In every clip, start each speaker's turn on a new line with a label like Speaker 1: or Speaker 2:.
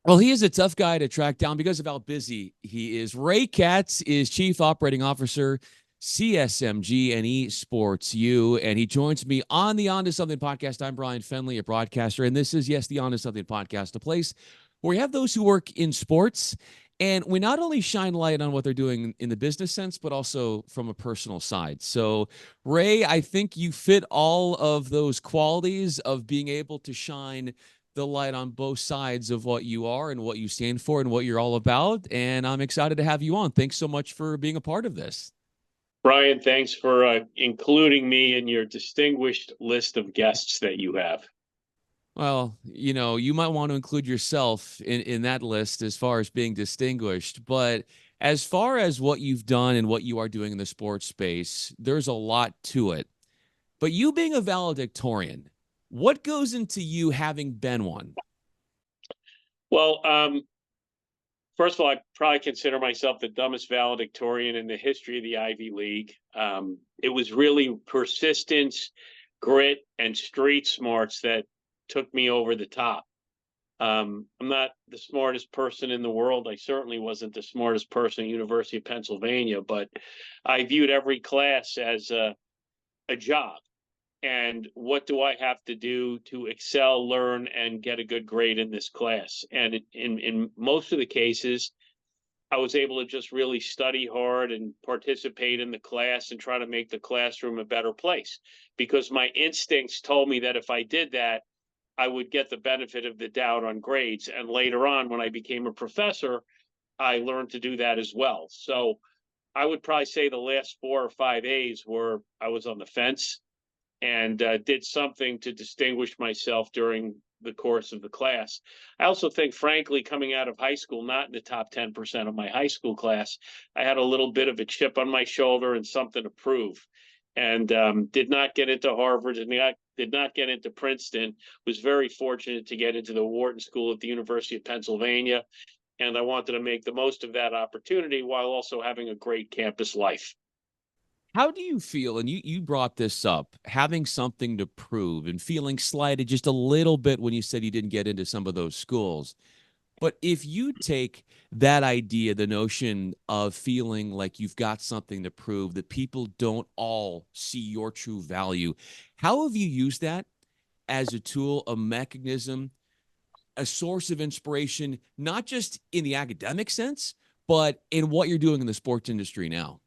Speaker 1: Well, he is a tough guy to track down because of how busy he is. Ray Katz is Chief Operating Officer, CSMG and EsportsU, and he joins me on the On to Something podcast. I'm Bryan Fenley, a broadcaster, and this is, yes, the On to Something podcast, a place where we have those who work in sports, and we not only shine light on what they're doing in the business sense, but also from a personal side. So, Ray, I think you fit all of those qualities of being able to shine the light on both sides of what you are and what you stand for and what you're all about. And I'm excited to have you on. Thanks so much for being a part of this.
Speaker 2: Brian, thanks for including me in your distinguished list of guests that you have.
Speaker 1: Well, you might want to include yourself in that list as far as being distinguished. But as far as what you've done and what you are doing in the sports space, there's a lot to it. But you being a valedictorian, what goes into you having been one?
Speaker 2: Well, first of all, I probably consider myself the dumbest valedictorian in the history of the Ivy League. It was really persistence, grit, and street smarts that took me over the top. I'm not the smartest person in the world. I certainly wasn't the smartest person at University of Pennsylvania, but I viewed every class as a job. And what do I have to do to excel, learn, and get a good grade in this class? And in most of the cases, I was able to just really study hard and participate in the class and try to make the classroom a better place because my instincts told me that if I did that, I would get the benefit of the doubt on grades. And later on, when I became a professor, I learned to do that as well. So I would probably say the last 4 or 5 A's were I was on the fence and did something to distinguish myself during the course of the class. I also think, frankly, coming out of high school, not in the top 10% of my high school class, I had a little bit of a chip on my shoulder and something to prove. And did not get into Harvard, did not get into Princeton, was very fortunate to get into the Wharton School at the University of Pennsylvania. And I wanted to make the most of that opportunity while also having a great campus life.
Speaker 1: How do you feel? And you brought this up, having something to prove and feeling slighted just a little bit when you said you didn't get into some of those schools. But if you take that idea, the notion of feeling like you've got something to prove, that people don't all see your true value, how have you used that as a tool, a mechanism, a source of inspiration, not just in the academic sense, but in what you're doing in the sports industry now?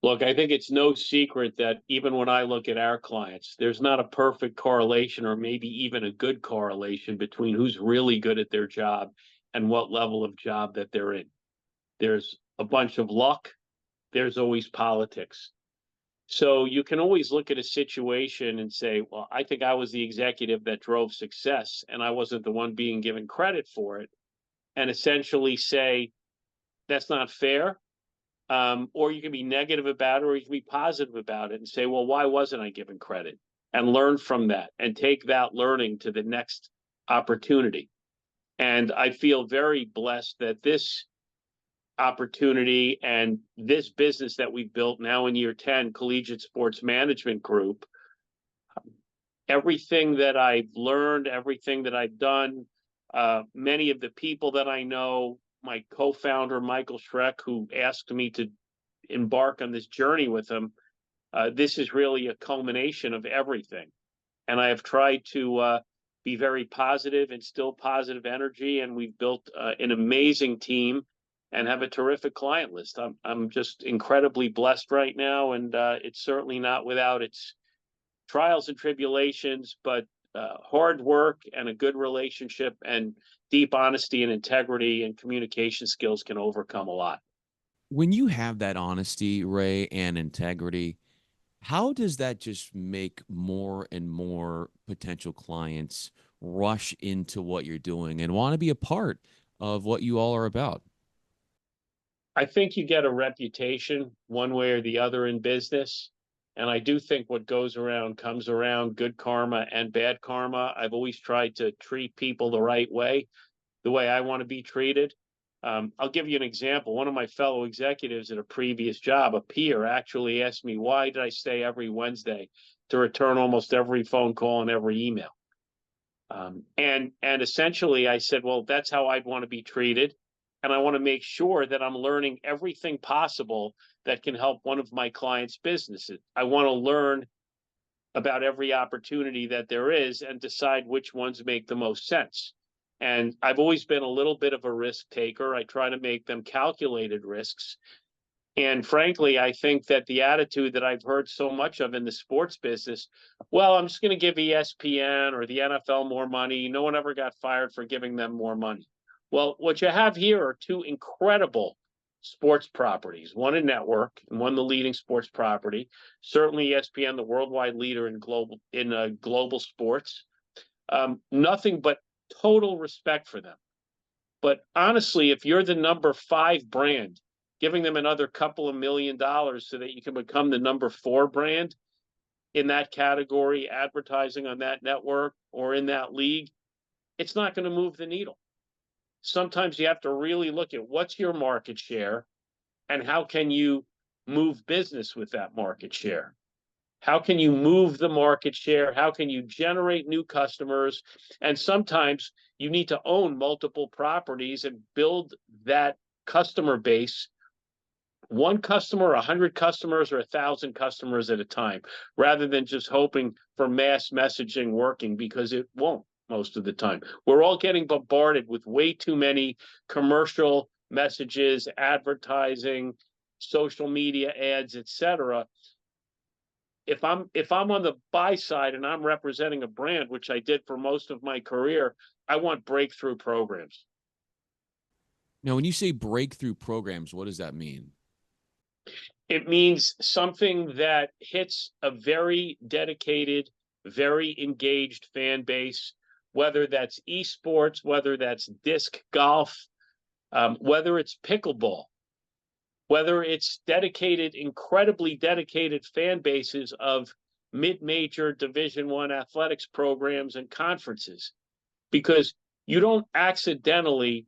Speaker 2: Look, I think it's no secret that even when I look at our clients, there's not a perfect correlation or maybe even a good correlation between who's really good at their job and what level of job that they're in. There's a bunch of luck, there's always politics. So you can always look at a situation and say, well, I think I was the executive that drove success and I wasn't the one being given credit for it, and essentially say, that's not fair. Or you can be negative about it, or you can be positive about it and say, well, why wasn't I given credit? And learn from that and take that learning to the next opportunity. And I feel very blessed that this opportunity and this business that we've built now in year 10, Collegiate Sports Management Group, everything that I've learned, everything that I've done, many of the people that I know, my co-founder, Michael Schreck, who asked me to embark on this journey with him, this is really a culmination of everything. And I have tried to be very positive, instill positive energy, and we've built an amazing team and have a terrific client list. I'm just incredibly blessed right now, and it's certainly not without its trials and tribulations, but hard work and a good relationship and deep honesty and integrity and communication skills can overcome a lot.
Speaker 1: When you have that honesty, Ray, and integrity, how does that just make more and more potential clients rush into what you're doing and want to be a part of what you all are about?
Speaker 2: I think you get a reputation one way or the other in business. And I do think what goes around comes around, good karma and bad karma. I've always tried to treat people the way I want to be treated. I'll give you an example. One of my fellow executives at a previous job, a peer, actually asked me, why did I stay every Wednesday to return almost every phone call and every email? And essentially I said, well, that's how I'd want to be treated. And I want to make sure that I'm learning everything possible that can help one of my clients' businesses. I want to learn about every opportunity that there is and decide which ones make the most sense. And I've always been a little bit of a risk taker. I try to make them calculated risks. And frankly, I think that the attitude that I've heard so much of in the sports business, well, I'm just going to give ESPN or the NFL more money. No one ever got fired for giving them more money. Well, what you have here are two incredible sports properties, one a network and one the leading sports property. Certainly ESPN, the worldwide leader in global sports. Nothing but total respect for them. But honestly, if you're the number 5 brand, giving them another couple of $1 million so that you can become the number 4 brand in that category, advertising on that network or in that league, it's not going to move the needle. Sometimes you have to really look at what's your market share and how can you move business with that market share. How can you move the market share? How can you generate new customers? And sometimes you need to own multiple properties and build that customer base, one customer, 100 customers, or 1,000 customers at a time, rather than just hoping for mass messaging working, because it won't most of the time. We're all getting bombarded with way too many commercial messages, advertising, social media ads, etc. If I'm on the buy side and I'm representing a brand, which I did for most of my career, I want breakthrough programs.
Speaker 1: Now, when you say breakthrough programs, what does that mean?
Speaker 2: It means something that hits a very dedicated, very engaged fan base, whether that's esports, whether that's disc golf, whether it's pickleball, whether it's dedicated, incredibly dedicated fan bases of mid-major Division I athletics programs and conferences, because you don't accidentally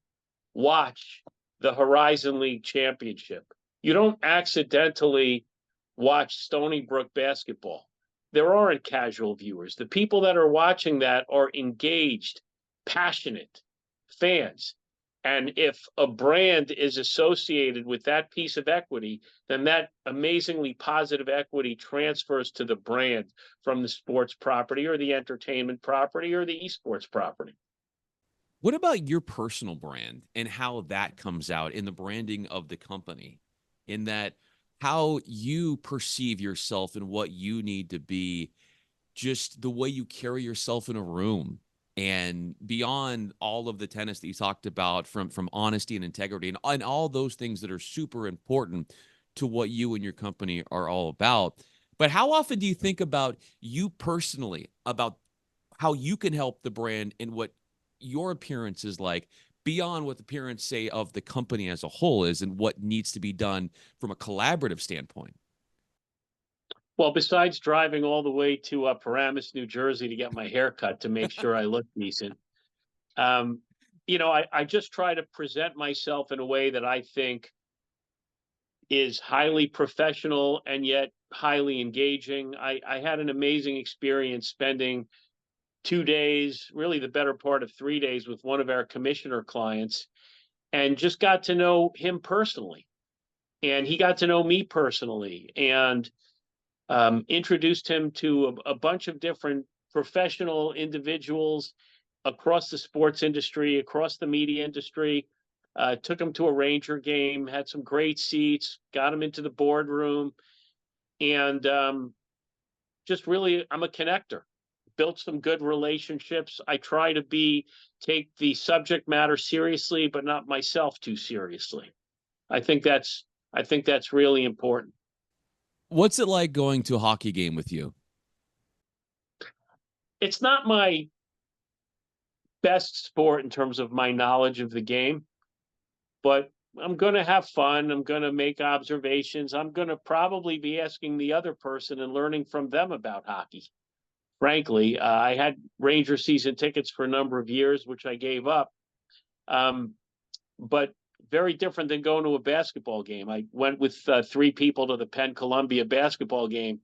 Speaker 2: watch the Horizon League Championship. You don't accidentally watch Stony Brook basketball. There aren't casual viewers. The people that are watching that are engaged, passionate fans. And if a brand is associated with that piece of equity, then that amazingly positive equity transfers to the brand from the sports property or the entertainment property or the esports property.
Speaker 1: What about your personal brand and how that comes out in the branding of the company? In that, how you perceive yourself and what you need to be, just the way you carry yourself in a room, and beyond all of the tenets that you talked about, from honesty and integrity and all those things that are super important to what you and your company are all about. But how often do you think about you personally, about how you can help the brand and what your appearance is like, beyond what the appearance, say, of the company as a whole is, and what needs to be done from a collaborative standpoint?
Speaker 2: Well, besides driving all the way to Paramus, New Jersey to get my hair cut to make sure I look decent, I just try to present myself in a way that I think is highly professional and yet highly engaging. I had an amazing experience spending 2 days, really the better part of 3 days, with one of our commissioner clients, and just got to know him personally. And he got to know me personally, and introduced him to a bunch of different professional individuals across the sports industry, across the media industry. Took him to a Ranger game, had some great seats, got him into the boardroom, and just really, I'm a connector. Built some good relationships. I try to take the subject matter seriously, but not myself too seriously. I think that's really important.
Speaker 1: What's it like going to a hockey game with you?
Speaker 2: It's not my best sport in terms of my knowledge of the game, but I'm going to have fun. I'm going to make observations. I'm going to probably be asking the other person and learning from them about hockey. Frankly, I had Ranger season tickets for a number of years, which I gave up. But very different than going to a basketball game. I went with 3 people to the Penn Columbia basketball game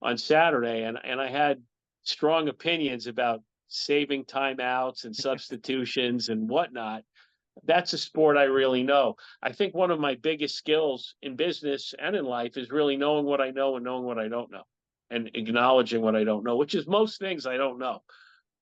Speaker 2: on Saturday, and I had strong opinions about saving timeouts and substitutions and whatnot. That's a sport I really know. I think one of my biggest skills in business and in life is really knowing what I know and knowing what I don't know and acknowledging what I don't know, which is most things I don't know.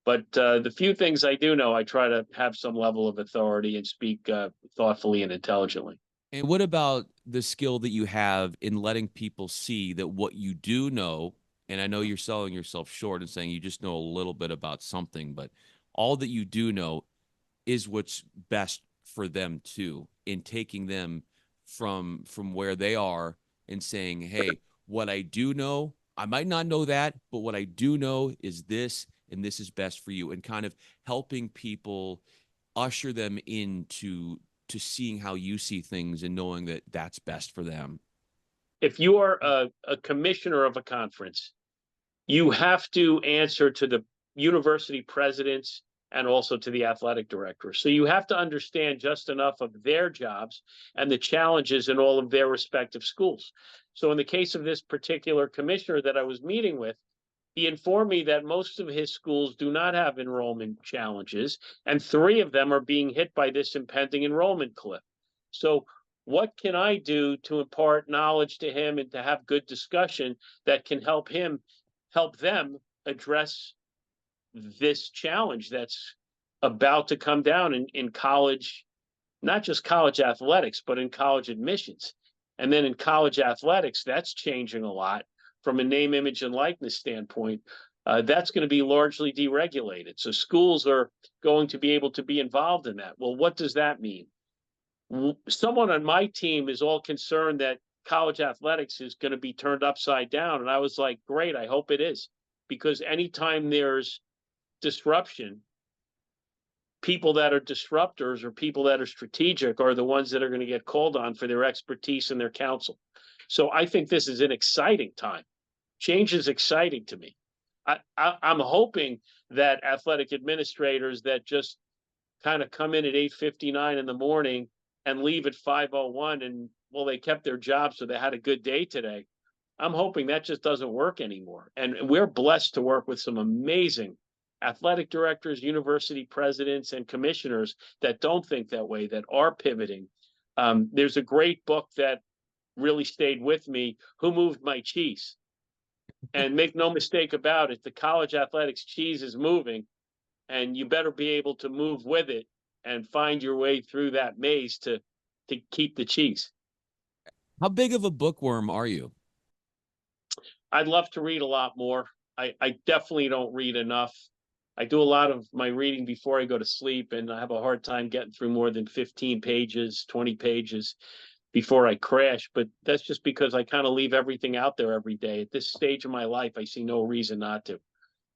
Speaker 2: But the few things I do know, I try to have some level of authority and speak thoughtfully and intelligently.
Speaker 1: And what about the skill that you have in letting people see that what you do know, and I know you're selling yourself short and saying you just know a little bit about something, but all that you do know is what's best for them too, in taking them from where they are and saying, hey, what I do know, I might not know that, but what I do know is this, and this is best for you, and kind of helping people usher them into seeing how you see things and knowing that that's best for them.
Speaker 2: If you are a commissioner of a conference, you have to answer to the university presidents and also to the athletic director. So you have to understand just enough of their jobs and the challenges in all of their respective schools. So in the case of this particular commissioner that I was meeting with, he informed me that most of his schools do not have enrollment challenges, and 3 of them are being hit by this impending enrollment cliff. So what can I do to impart knowledge to him and to have good discussion that can help them address this challenge that's about to come down in college, not just college athletics, but in college admissions. And then in college athletics, that's changing a lot from a name, image, and likeness standpoint. That's going to be largely deregulated. So schools are going to be able to be involved in that. Well, what does that mean? Someone on my team is all concerned that college athletics is going to be turned upside down. And I was like, great, I hope it is. Because anytime there's disruption, people that are disruptors or people that are strategic are the ones that are going to get called on for their expertise and their counsel. So I think this is an exciting time. Change is exciting to me. I'm hoping that athletic administrators that just kind of come in at 8:59 in the morning and leave at 5:01 and, well, they kept their job, so they had a good day today. I'm hoping that just doesn't work anymore. And we're blessed to work with some amazing athletic directors, university presidents, and commissioners that don't think that way, that are pivoting. There's a great book that really stayed with me, Who Moved My Cheese? And make no mistake about it, the college athletics cheese is moving, and you better be able to move with it and find your way through that maze to keep the cheese.
Speaker 1: How big of a bookworm are you?
Speaker 2: I'd love to read a lot more. I definitely don't read enough. I do a lot of my reading before I go to sleep, and I have a hard time getting through more than 15 pages, 20 pages before I crash. But that's just because I kind of leave everything out there every day. At this stage of my life, I see no reason not to.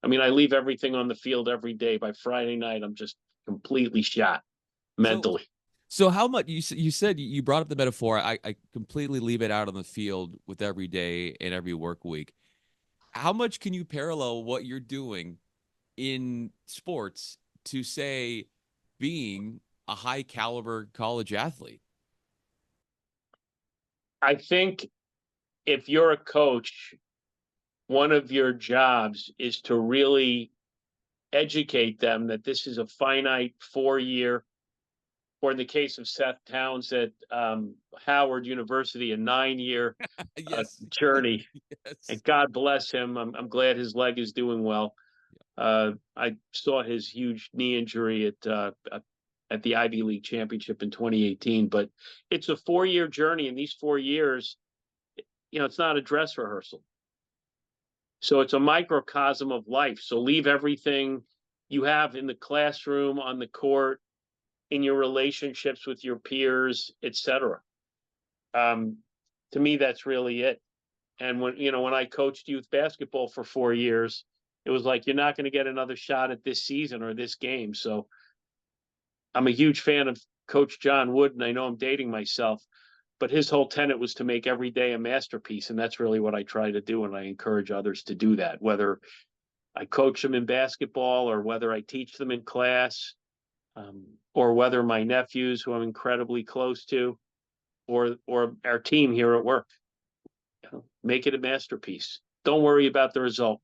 Speaker 2: I mean, I leave everything on the field every day. By Friday night, I'm just completely shot mentally.
Speaker 1: So how much you said you brought up the metaphor. I completely leave it out on the field with every day and every work week. How much can you parallel what you're doing in sports to, say, being a high caliber college athlete?
Speaker 2: I think if you're a coach, one of your jobs is to really educate them that this is a finite 4-year, or in the case of Seth Towns at Howard University, a 9-year
Speaker 1: Yes.
Speaker 2: journey.
Speaker 1: Yes.
Speaker 2: And God bless him. I'm glad his leg is doing well. I saw his huge knee injury at the Ivy League championship in 2018, but it's a 4-year journey. And these 4 years, it's not a dress rehearsal. So it's a microcosm of life. So leave everything you have in the classroom, on the court, in your relationships with your peers, etc. To me, that's really it. And when I coached youth basketball for 4 years, it was like, you're not going to get another shot at this season or this game. So I'm a huge fan of Coach John Wood, and I know I'm dating myself, but his whole tenet was to make every day a masterpiece. And that's really what I try to do. And I encourage others to do that, whether I coach them in basketball or whether I teach them in class, or whether my nephews, who I'm incredibly close to, or our team here at work. Make it a masterpiece. Don't worry about the result.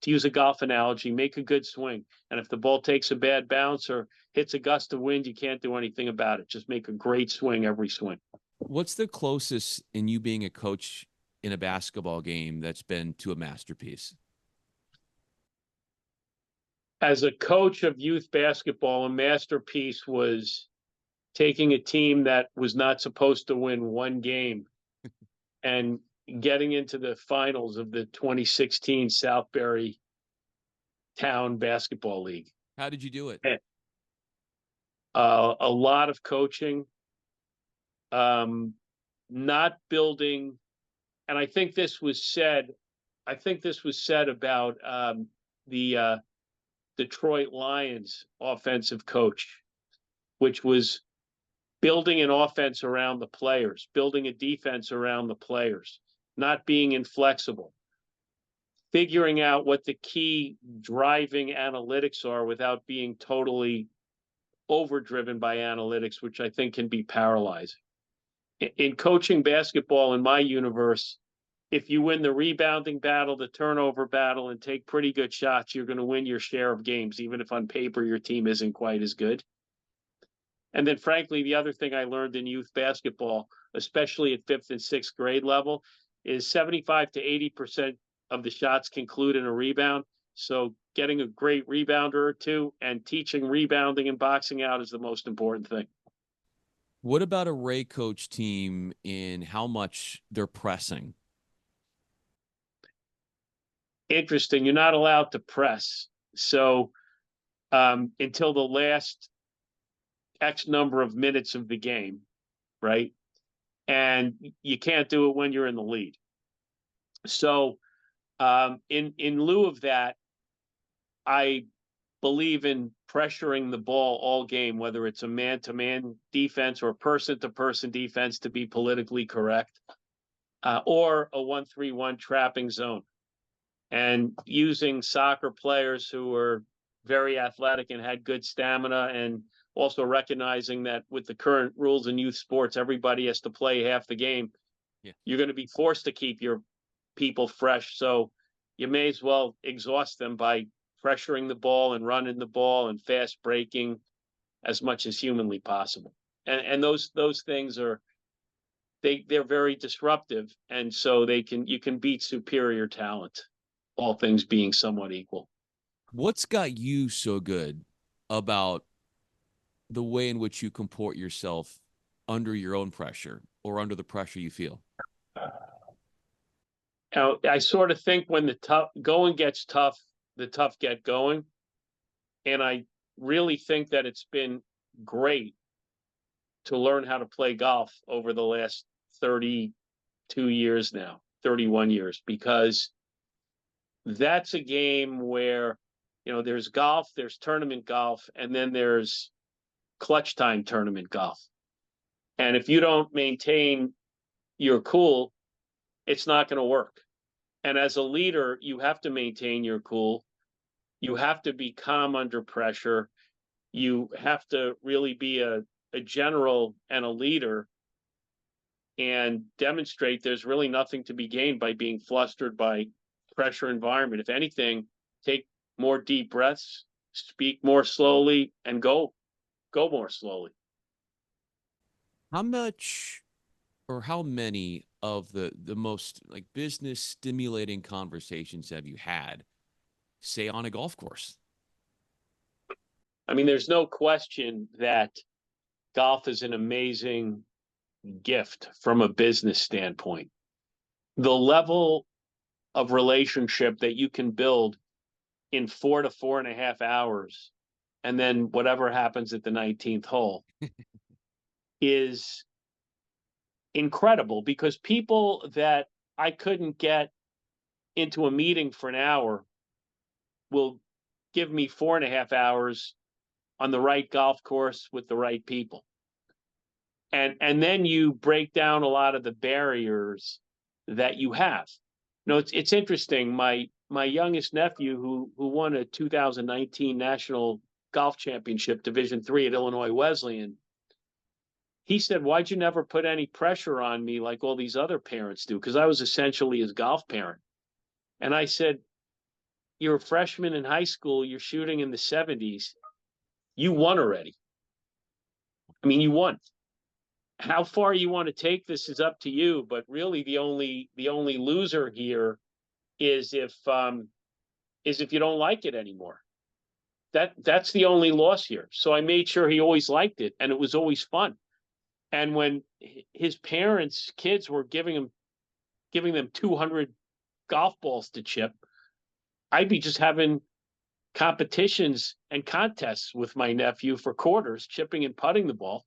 Speaker 2: to use a golf analogy, make a good swing. And if the ball takes a bad bounce or hits a gust of wind, you can't do anything about it. Just make a great swing every swing.
Speaker 1: What's the closest in you being a coach in a basketball game that's been to a masterpiece?
Speaker 2: As a coach of youth basketball, a masterpiece was taking a team that was not supposed to win one game and getting into the finals of the 2016 Southbury Town Basketball League.
Speaker 1: How did you do it?
Speaker 2: A lot of coaching, not building, and I think this was said about the Detroit Lions offensive coach, which was building an offense around the players, building a defense around the players, not being inflexible, figuring out what the key driving analytics are without being totally overdriven by analytics, which I think can be paralyzing. In coaching basketball in my universe, if you win the rebounding battle, the turnover battle, and take pretty good shots, you're going to win your share of games, even if on paper your team isn't quite as good. And then, frankly, the other thing I learned in youth basketball, especially at 5th and 6th grade level, is 75 to 80% of the shots conclude in a rebound. So getting a great rebounder or two and teaching rebounding and boxing out is the most important thing.
Speaker 1: What about a Ray coach team in how much they're pressing?
Speaker 2: Interesting. You're not allowed to press. So until the last X number of minutes of the game, right? And you can't do it when you're in the lead. So in lieu of that, I believe in pressuring the ball all game, whether it's a man-to-man defense or person-to-person defense, to be politically correct, or a 1-3-1 trapping zone. And using soccer players who are very athletic and had good stamina, and also recognizing that with the current rules in youth sports, everybody has to play half the game.
Speaker 1: Yeah.
Speaker 2: You're going to be forced to keep your people fresh. So you may as well exhaust them by pressuring the ball and running the ball and fast breaking as much as humanly possible. And those things are, they're very disruptive. And so you can beat superior talent, all things being somewhat equal.
Speaker 1: What's got you so good about the way in which you comport yourself under your own pressure or under the pressure you feel?
Speaker 2: Now, I sort of think when the tough going gets tough, the tough get going. And I really think that it's been great to learn how to play golf over the last 32 years now, 31 years, because that's a game where, there's golf, there's tournament golf, and then there's clutch time tournament golf. And if you don't maintain your cool, it's not going to work. And as a leader, you have to maintain your cool. You have to be calm under pressure. You have to really be a general and a leader and demonstrate there's really nothing to be gained by being flustered by pressure environment. If anything, take more deep breaths, speak more slowly, and go more slowly.
Speaker 1: How much or how many of the most like business stimulating conversations have you had, say, on a golf course?
Speaker 2: I mean, there's no question that golf is an amazing gift from a business standpoint. The level of relationship that you can build in 4 to 4.5 hours, and then whatever happens at the 19th hole is incredible, because people that I couldn't get into a meeting for an hour will give me 4.5 hours on the right golf course with the right people. And then you break down a lot of the barriers that you have. It's interesting. My youngest nephew, who won a 2019 National Golf Championship Division III at Illinois Wesleyan, he said, "Why'd you never put any pressure on me like all these other parents do?" Because I was essentially his golf parent. And I said, you're a freshman in high school, you're shooting in the 70s, you won already. I mean, you won. How far you want to take this is up to you, but really the only loser here is if you don't like it anymore. That's the only loss here. So I made sure he always liked it, and it was always fun. And when his parents' kids were giving them 200 golf balls to chip, I'd be just having competitions and contests with my nephew for quarters, chipping and putting the ball.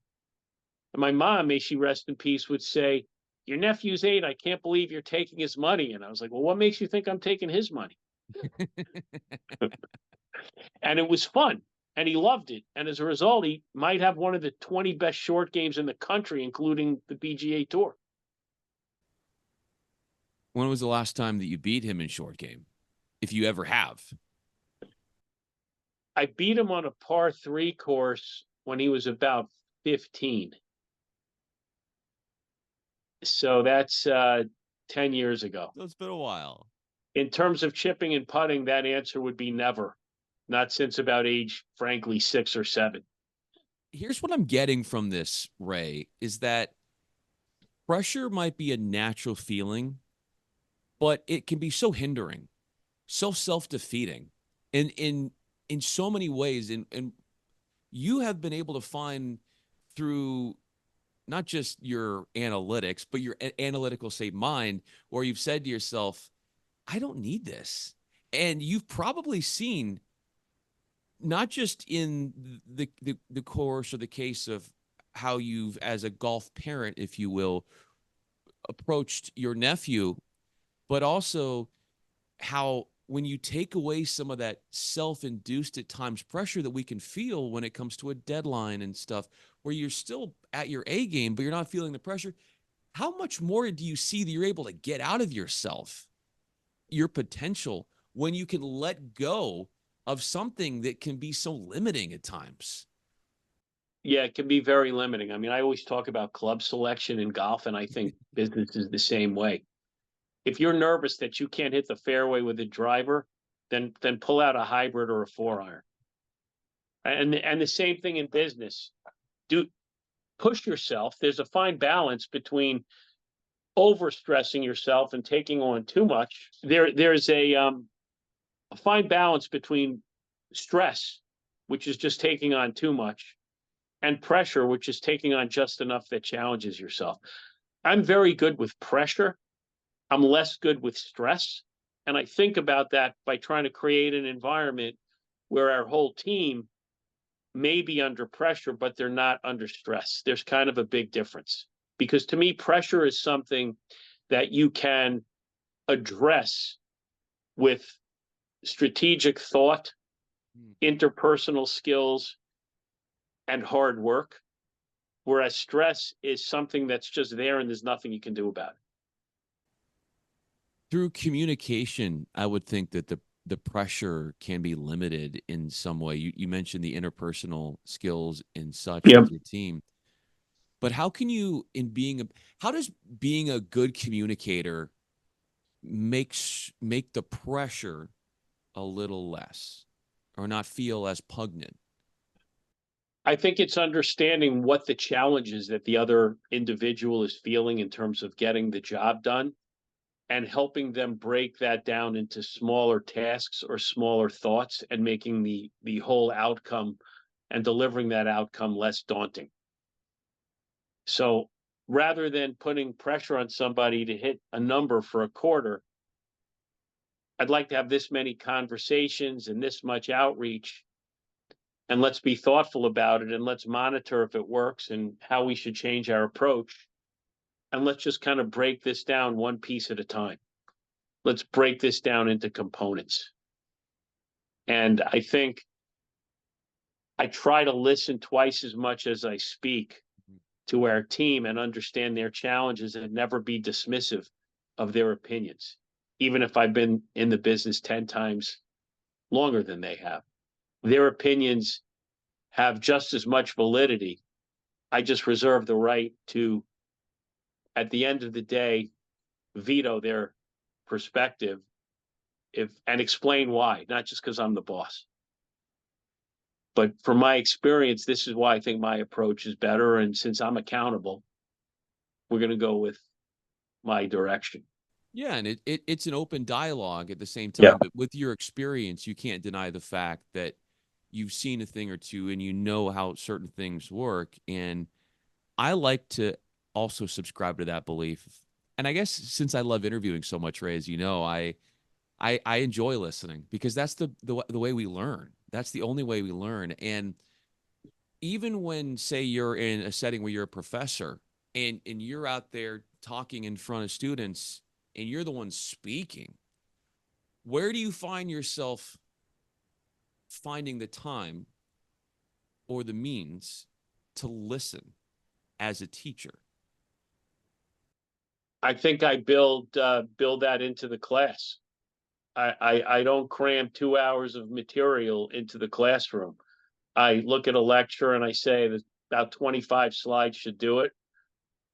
Speaker 2: And my mom, may she rest in peace, would say, "Your nephew's 8. I can't believe you're taking his money." And I was like, "Well, what makes you think I'm taking his money?" And it was fun. And he loved it. And as a result, he might have one of the 20 best short games in the country, including the PGA Tour.
Speaker 1: When was the last time that you beat him in short game, if you ever have?
Speaker 2: I beat him on a par 3 course when he was about 15. So that's 10 years ago.
Speaker 1: So it's been a while.
Speaker 2: In terms of chipping and putting, that answer would be never. Not since about age, frankly, 6 or 7.
Speaker 1: Here's what I'm getting from this, Ray, is that pressure might be a natural feeling, but it can be so hindering, so self-defeating in so many ways. And you have been able to find through not just your analytics, but your analytical, say, mind, where you've said to yourself, I don't need this. And you've probably seen, not just in the course or the case of how you've, as a golf parent, if you will, approached your nephew, but also how when you take away some of that self-induced at times pressure that we can feel when it comes to a deadline and stuff, where you're still at your A game, but you're not feeling the pressure, how much more do you see that you're able to get out of yourself, your potential, when you can let go of something that can be so limiting at times?
Speaker 2: Yeah, it can be very limiting. I mean, I always talk about club selection in golf, and I think business is the same way. If you're nervous that you can't hit the fairway with a driver, then pull out a hybrid or a 4-iron. And the same thing in business. Do push yourself. There's a fine balance between overstressing yourself and taking on too much. There's a fine balance between stress, which is just taking on too much, and pressure, which is taking on just enough that challenges yourself. I'm very good with pressure. I'm less good with stress. And I think about that by trying to create an environment where our whole team may be under pressure, but they're not under stress. There's kind of a big difference. Because to me, pressure is something that you can address with strategic thought, interpersonal skills, and hard work. Whereas stress is something that's just there and there's nothing you can do about it.
Speaker 1: Through communication, I would think that the pressure can be limited in some way. You mentioned the interpersonal skills and such
Speaker 2: Yep.
Speaker 1: with your team, but how can you, how does being a good communicator make the pressure a little less, or not feel as pungent?
Speaker 2: I think it's understanding what the challenges that the other individual is feeling in terms of getting the job done, and helping them break that down into smaller tasks or smaller thoughts, and making the whole outcome and delivering that outcome less daunting. So rather than putting pressure on somebody to hit a number for a quarter, I'd like to have this many conversations and this much outreach, and let's be thoughtful about it, and let's monitor if it works and how we should change our approach. And let's just kind of break this down one piece at a time. Let's break this down into components. And I think I try to listen twice as much as I speak to our team and understand their challenges, and never be dismissive of their opinions, even if I've been in the business 10 times longer than they have. Their opinions have just as much validity. I just reserve the right to, at the end of the day, veto their perspective and explain why, not just because I'm the boss. But from my experience, this is why I think my approach is better. And since I'm accountable, we're going to go with my direction.
Speaker 1: Yeah, and it's an open dialogue at the same
Speaker 2: Yeah.
Speaker 1: time, but with your experience, you can't deny the fact that you've seen a thing or two and you know how certain things work. And I like to also subscribe to that belief. And I guess since I love interviewing so much, Ray, as you know, I enjoy listening because that's the way we learn. That's the only way we learn. And even when, say, you're in a setting where you're a professor and you're out there talking in front of students and you're the one speaking, where do you find yourself finding the time or the means to listen as a teacher?
Speaker 2: I think I build that into the class. I don't cram 2 hours of material into the classroom. I look at a lecture and I say that about 25 slides should do it.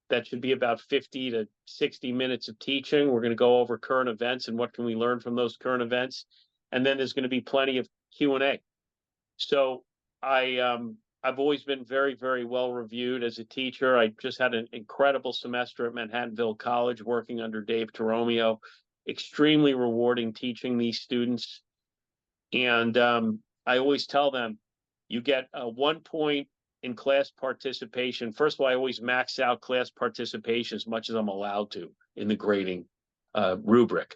Speaker 2: That should be about 50 to 60 minutes of teaching. We're going to go over current events and what can we learn from those current events. And then there's going to be plenty of Q&A. So I've always been very, very well reviewed as a teacher. I just had an incredible semester at Manhattanville College working under Dave Toromio. Extremely rewarding teaching these students. And I always tell them, you get 1 point in class participation. First of all, I always max out class participation as much as I'm allowed to in the grading rubric.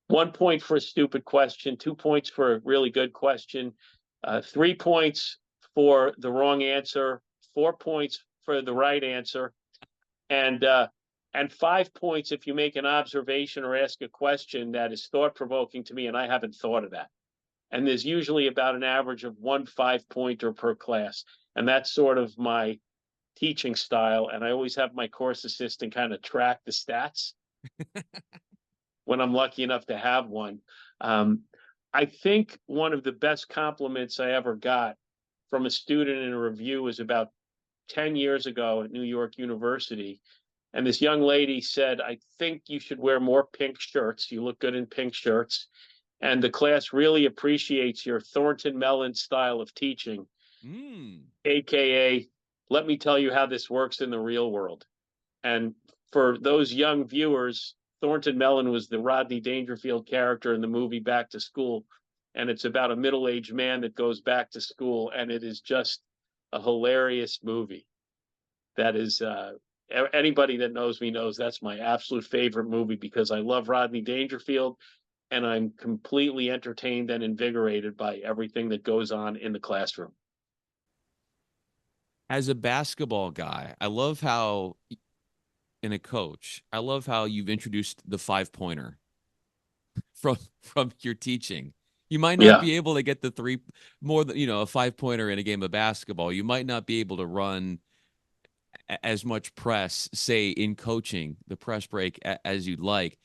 Speaker 2: 1 point for a stupid question, 2 points for a really good question, 3 points for the wrong answer, 4 points for the right answer, and 5 points if you make an observation or ask a question that is thought-provoking to me and I haven't thought of that. And there's usually about an average of 1 5-pointer per class. And that's sort of my teaching style. And I always have my course assistant kind of track the stats when I'm lucky enough to have one. I think one of the best compliments I ever got from a student in a review was about 10 years ago at New York University. And this young lady said, I think you should wear more pink shirts. You look good in pink shirts. And the class really appreciates your Thornton Mellon style of teaching, AKA, let me tell you how this works in the real world. And for those young viewers, Thornton Mellon was the Rodney Dangerfield character in the movie Back to School. And it's about a middle-aged man that goes back to school. And it is just a hilarious movie. That is, anybody that knows me knows that's my absolute favorite movie because I love Rodney Dangerfield. And I'm completely entertained and invigorated by everything that goes on in the classroom.
Speaker 1: As a basketball guy, I love how, and a coach, I love how you've introduced the 5-pointer from your teaching. You might not be able to get the three more than, a 5-pointer in a game of basketball. You might not be able to run as much press, say in coaching, the press break as you'd like.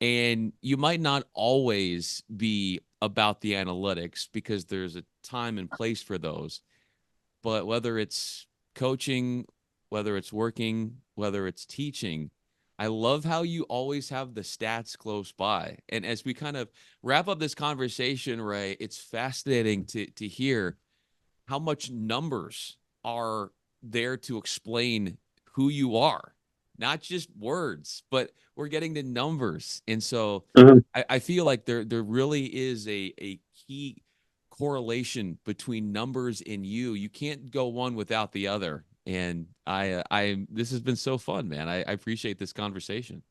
Speaker 1: And you might not always be about the analytics because there's a time and place for those. But whether it's coaching, whether it's working, whether it's teaching, I love how you always have the stats close by. And as we kind of wrap up this conversation, Ray, it's fascinating to hear how much numbers are there to explain who you are. Not just words, but we're getting the numbers. And so I feel like there really is a key correlation between numbers and you. You can't go one without the other. And this has been so fun, man. I appreciate this conversation.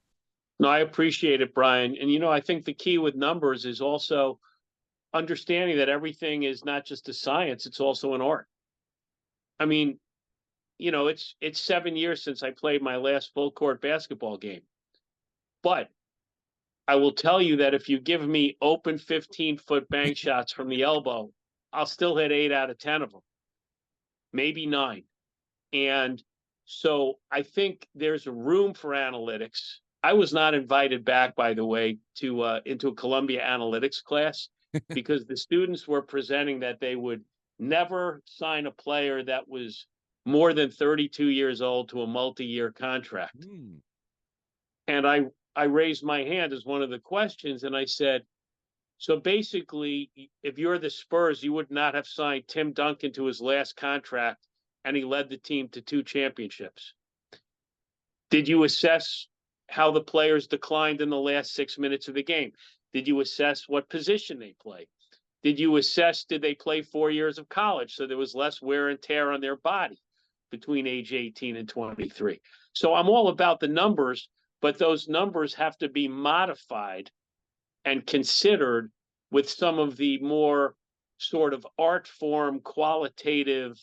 Speaker 2: No, I appreciate it, Brian. And, I think the key with numbers is also understanding that everything is not just a science, it's also an art. I mean, it's 7 years since I played my last full court basketball game. But I will tell you that if you give me open 15-foot bank shots from the elbow, I'll still hit 8 out of 10 of them, maybe 9. And so I think there's a room for analytics. I was not invited back, by the way, to into a Columbia analytics class because the students were presenting that they would never sign a player that was more than 32 years old to a multi-year contract. And I raised my hand as one of the questions and I said, So basically, if you're the Spurs, you would not have signed Tim Duncan to his last contract, and he led the team to 2 championships. Did you assess how the players declined in the last 6 minutes of the game? Did you assess what position they play? Did you assess, did they play 4 years of college? So there was less wear and tear on their body between age 18 and 23. So I'm all about the numbers, but those numbers have to be modified and considered with some of the more sort of art form, qualitative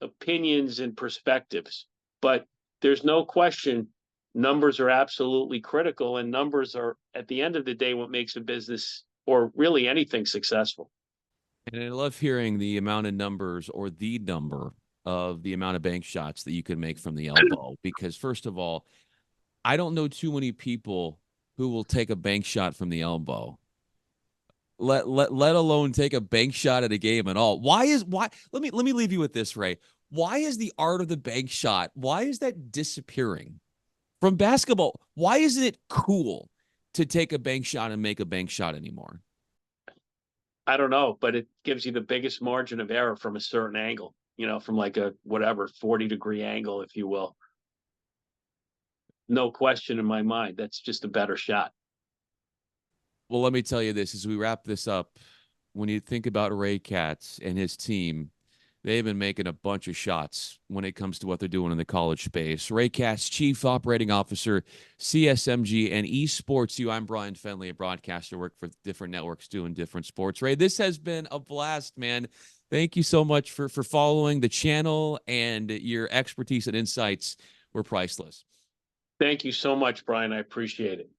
Speaker 2: opinions and perspectives. But there's no question numbers are absolutely critical, and numbers are, at the end of the day, what makes a business or really anything successful.
Speaker 1: And I love hearing the amount of numbers or the number of the amount of bank shots that you can make from the elbow. Because first of all, I don't know too many people who will take a bank shot from the elbow. Let alone take a bank shot at a game at all. Why let me leave you with this, Ray. Why is the art of the bank shot, why is that disappearing from basketball? Why isn't it cool to take a bank shot and make a bank shot anymore?
Speaker 2: I don't know, but it gives you the biggest margin of error from a certain angle, from like a whatever 40-degree angle, if you will. No question in my mind. That's just a better shot.
Speaker 1: Well, let me tell you this as we wrap this up. When you think about Ray Katz and his team, they've been making a bunch of shots when it comes to what they're doing in the college space. Ray Katz, Chief Operating Officer, CSMG and EsportsU. I'm Bryan Fenley, a broadcaster, work for different networks doing different sports. Ray, this has been a blast, man. Thank you so much for following the channel, and your expertise and insights were priceless.
Speaker 2: Thank you so much, Bryan. I appreciate it.